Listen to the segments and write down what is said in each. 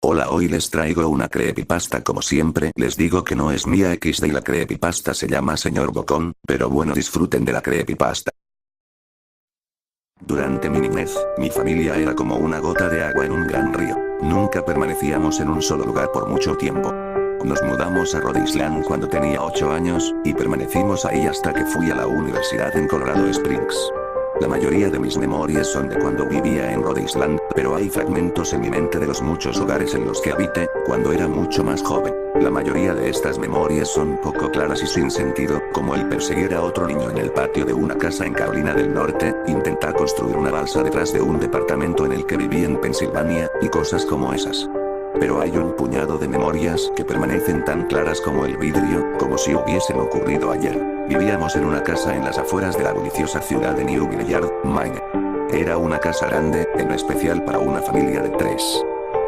Hola, hoy les traigo una creepypasta como siempre. Les digo que no es mía XD y la creepypasta se llama Señor Bocón, pero bueno, disfruten de la creepypasta. Durante mi niñez, mi familia era como una gota de agua en un gran río. Nunca permanecíamos en un solo lugar por mucho tiempo. Nos mudamos a Rhode Island cuando tenía 8 años, y permanecimos ahí hasta que fui a la universidad en Colorado Springs. La mayoría de mis memorias son de cuando vivía en Rhode Island, pero hay fragmentos en mi mente de los muchos lugares en los que habité, cuando era mucho más joven. La mayoría de estas memorias son poco claras y sin sentido, como el perseguir a otro niño en el patio de una casa en Carolina del Norte, intentar construir una balsa detrás de un departamento en el que viví en Pensilvania, y cosas como esas. Pero hay un puñado de memorias que permanecen tan claras como el vidrio, como si hubiesen ocurrido ayer. Vivíamos en una casa en las afueras de la bulliciosa ciudad de New Vineyard, Maine. Era una casa grande, en especial para una familia de 3.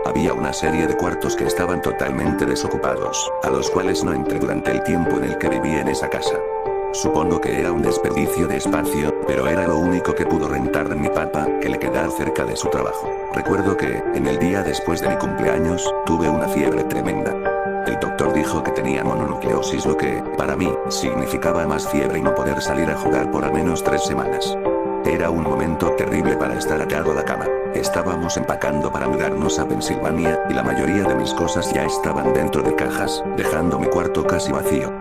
Había una serie de cuartos que estaban totalmente desocupados, a los cuales no entré durante el tiempo en el que viví en esa casa. Supongo que era un desperdicio de espacio, pero era lo único que pudo rentar mi papá, que le quedaba cerca de su trabajo. Recuerdo que, en el día después de mi cumpleaños, tuve una fiebre tremenda. El doctor dijo que tenía mononucleosis, lo que, para mí, significaba más fiebre y no poder salir a jugar por al menos 3 semanas. Era un momento terrible para estar atado a la cama. Estábamos empacando para mudarnos a Pensilvania, y la mayoría de mis cosas ya estaban dentro de cajas, dejando mi cuarto casi vacío.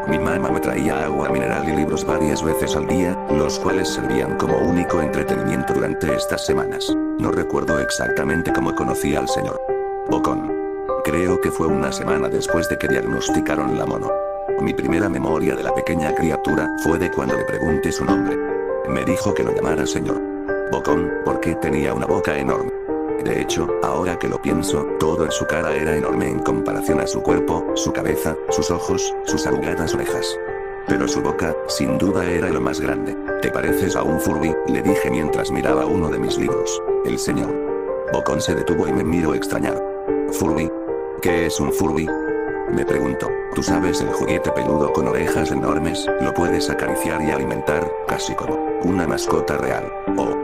Mi mamá me traía agua mineral y libros varias veces al día, los cuales servían como único entretenimiento durante estas semanas. No recuerdo exactamente cómo conocí al señor Bocón. Creo que fue una semana después de que diagnosticaron la mono. Mi primera memoria de la pequeña criatura fue de cuando le pregunté su nombre. Me dijo que lo llamara señor Bocón, porque tenía una boca enorme. De hecho, ahora que lo pienso, todo en su cara era enorme en comparación a su cuerpo, su cabeza, sus ojos, sus arrugadas orejas. Pero su boca, sin duda, era lo más grande. ¿Te pareces a un Furby?, le dije mientras miraba uno de mis libros. El señor Bocón se detuvo y me miró extrañado. ¿Furby? ¿Qué es un Furby?, me preguntó. Tú sabes, el juguete peludo con orejas enormes, lo puedes acariciar y alimentar, casi como una mascota real. Oh,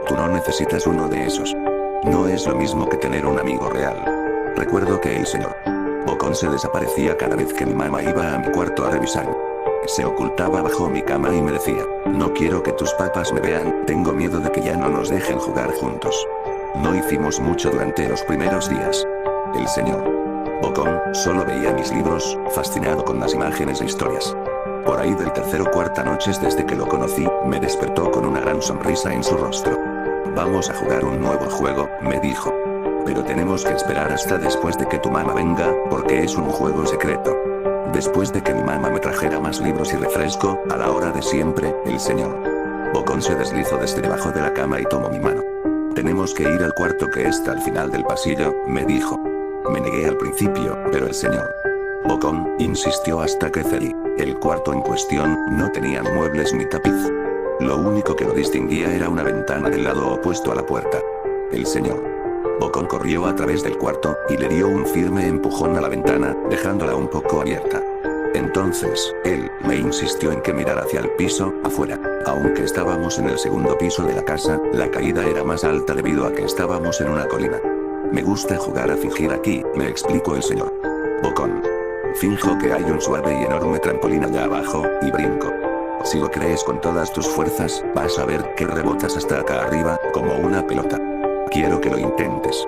tú no necesitas uno de esos. No es lo mismo que tener un amigo real. Recuerdo que el señor Bocón se desaparecía cada vez que mi mamá iba a mi cuarto a revisar. Se ocultaba bajo mi cama y me decía: no quiero que tus papás me vean, tengo miedo de que ya no nos dejen jugar juntos. No hicimos mucho durante los primeros días. El señor Bocón solo veía mis libros, fascinado con las imágenes e historias. Por ahí del tercer o cuarta noches desde que lo conocí, me despertó con una gran sonrisa en su rostro. Vamos a jugar un nuevo juego, me dijo. Pero tenemos que esperar hasta después de que tu mamá venga, porque es un juego secreto. Después de que mi mamá me trajera más libros y refresco, a la hora de siempre, el señor Bocón se deslizó desde debajo de la cama y tomó mi mano. Tenemos que ir al cuarto que está al final del pasillo, me dijo. Me negué al principio, pero el señor Bocón insistió hasta que cedí. El cuarto en cuestión no tenía muebles ni tapiz. Lo único que lo distinguía era una ventana del lado opuesto a la puerta. El señor Bocón corrió a través del cuarto, y le dio un firme empujón a la ventana, dejándola un poco abierta. Entonces, él me insistió en que mirara hacia el piso, afuera. Aunque estábamos en el segundo piso de la casa, la caída era más alta debido a que estábamos en una colina. Me gusta jugar a fingir aquí, me explicó el señor Bocón. Finjo que hay un suave y enorme trampolín allá abajo, y brinco. Si lo crees con todas tus fuerzas, vas a ver que rebotas hasta acá arriba, como una pelota. Quiero que lo intentes.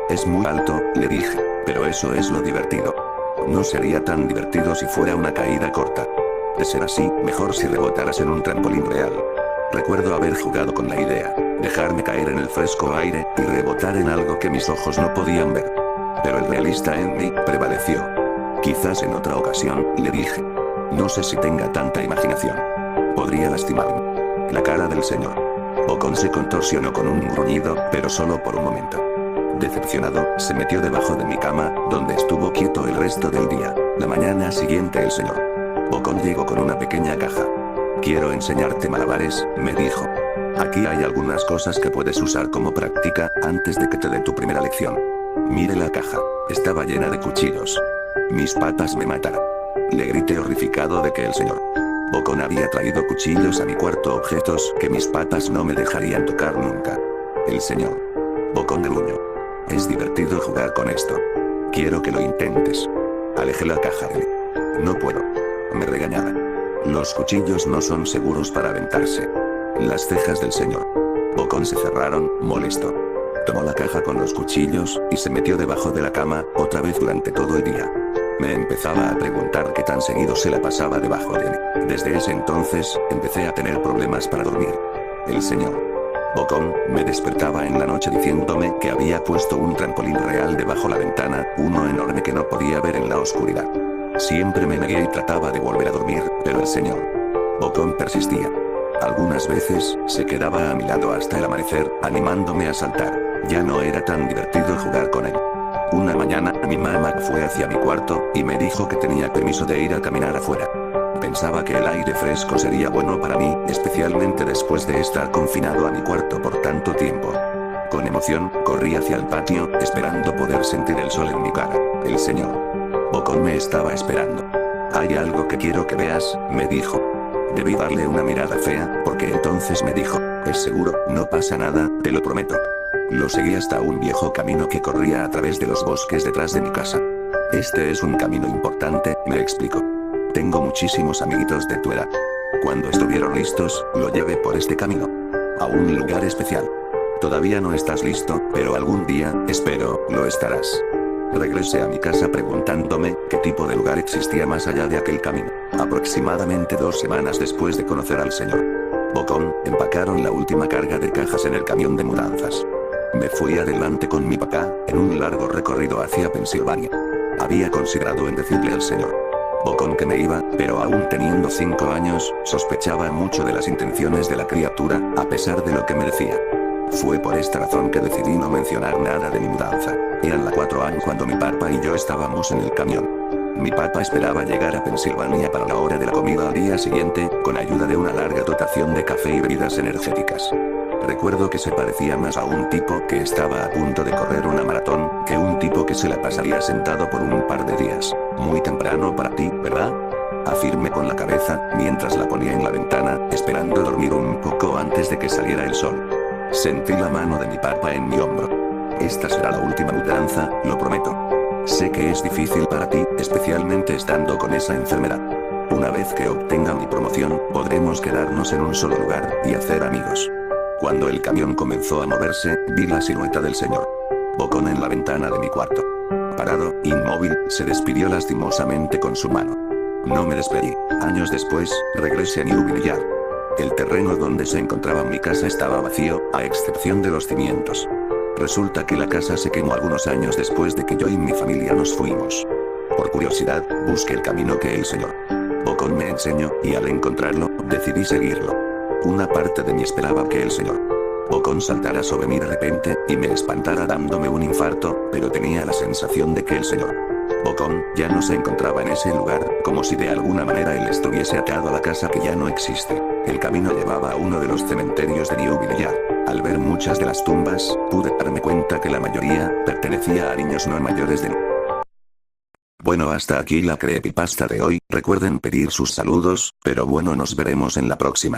Es muy alto, le dije, pero eso es lo divertido. No sería tan divertido si fuera una caída corta. De ser así, mejor si rebotaras en un trampolín real. Recuerdo haber jugado con la idea, dejarme caer en el fresco aire, y rebotar en algo que mis ojos no podían ver. Pero el realista en mí prevaleció. Quizás en otra ocasión, le dije. No sé si tenga tanta imaginación. Podría lastimarme. La cara del señor Bocón se contorsionó con un gruñido, pero solo por un momento. Decepcionado, se metió debajo de mi cama, donde estuvo quieto el resto del día. La mañana siguiente el señor Bocón llegó con una pequeña caja. Quiero enseñarte malabares, me dijo. Aquí hay algunas cosas que puedes usar como práctica, antes de que te dé tu primera lección. Mire la caja. Estaba llena de cuchillos. Mis patas me mataron. Le grité horrificado de que el señor Bocón había traído cuchillos a mi cuarto, objetos que mis patas no me dejarían tocar nunca. El señor Bocón gruñó. Es divertido jugar con esto. Quiero que lo intentes. Alejé la caja de mí. No puedo. Me regañaba. Los cuchillos no son seguros para aventarse. Las cejas del señor Bocón se cerraron, molesto. Tomó la caja con los cuchillos, y se metió debajo de la cama, otra vez durante todo el día. Me empezaba a preguntar qué tan seguido se la pasaba debajo de mí. Desde ese entonces, empecé a tener problemas para dormir. El señor Bocón me despertaba en la noche diciéndome que había puesto un trampolín real debajo la ventana, uno enorme que no podía ver en la oscuridad. Siempre me negué y trataba de volver a dormir, pero el señor Bocón persistía. Algunas veces, se quedaba a mi lado hasta el amanecer, animándome a saltar. Ya no era tan divertido jugar con él. Una mañana, mi mamá fue hacia mi cuarto, y me dijo que tenía permiso de ir a caminar afuera. Pensaba que el aire fresco sería bueno para mí, especialmente después de estar confinado a mi cuarto por tanto tiempo. Con emoción, corrí hacia el patio, esperando poder sentir el sol en mi cara. El señor Bocón me estaba esperando. «Hay algo que quiero que veas», me dijo. Debí darle una mirada fea, porque entonces me dijo: «¿Es seguro? No pasa nada, te lo prometo». Lo seguí hasta un viejo camino que corría a través de los bosques detrás de mi casa. «Este es un camino importante», me explicó. «Tengo muchísimos amiguitos de tu edad. Cuando estuvieron listos, lo llevé por este camino. A un lugar especial. Todavía no estás listo, pero algún día, espero, lo estarás». Regresé a mi casa preguntándome qué tipo de lugar existía más allá de aquel camino. Aproximadamente 2 semanas después de conocer al señor Bocón, empacaron la última carga de cajas en el camión de mudanzas. Me fui adelante con mi papá, en un largo recorrido hacia Pensilvania. Había considerado en decirle al señor Bocón que me iba, pero aún teniendo 5 años, sospechaba mucho de las intenciones de la criatura, a pesar de lo que me decía. Fue por esta razón que decidí no mencionar nada de mi mudanza. Eran las 4 años cuando mi papá y yo estábamos en el camión. Mi papá esperaba llegar a Pensilvania para la hora de la comida al día siguiente, con ayuda de una larga dotación de café y bebidas energéticas. Recuerdo que se parecía más a un tipo que estaba a punto de correr una maratón, que un tipo que se la pasaría sentado por un par de días. «Muy temprano para ti, ¿verdad?», afirmé con la cabeza, mientras la ponía en la ventana, esperando dormir un poco antes de que saliera el sol. Sentí la mano de mi papá en mi hombro. «Esta será la última mudanza, lo prometo. Sé que es difícil para ti, especialmente estando con esa enfermedad. Una vez que obtenga mi promoción, podremos quedarnos en un solo lugar, y hacer amigos». Cuando el camión comenzó a moverse, vi la silueta del señor Bocón en la ventana de mi cuarto. Parado, inmóvil, se despidió lastimosamente con su mano. No me despedí. Años después, regresé a Newville Yard. El terreno donde se encontraba mi casa estaba vacío, a excepción de los cimientos. Resulta que la casa se quemó algunos años después de que yo y mi familia nos fuimos. Por curiosidad, busqué el camino que el señor Bocón me enseñó, y al encontrarlo, decidí seguirlo. Una parte de mí esperaba que el señor Bocón saltara sobre mí de repente, y me espantara dándome un infarto, pero tenía la sensación de que el señor Bocón ya no se encontraba en ese lugar, como si de alguna manera él estuviese atado a la casa que ya no existe. El camino llevaba a uno de los cementerios de Newville Yard. Al ver muchas de las tumbas, pude darme cuenta que la mayoría pertenecía a niños no mayores de... Bueno, hasta aquí la creepypasta de hoy. Recuerden pedir sus saludos, pero bueno, nos veremos en la próxima.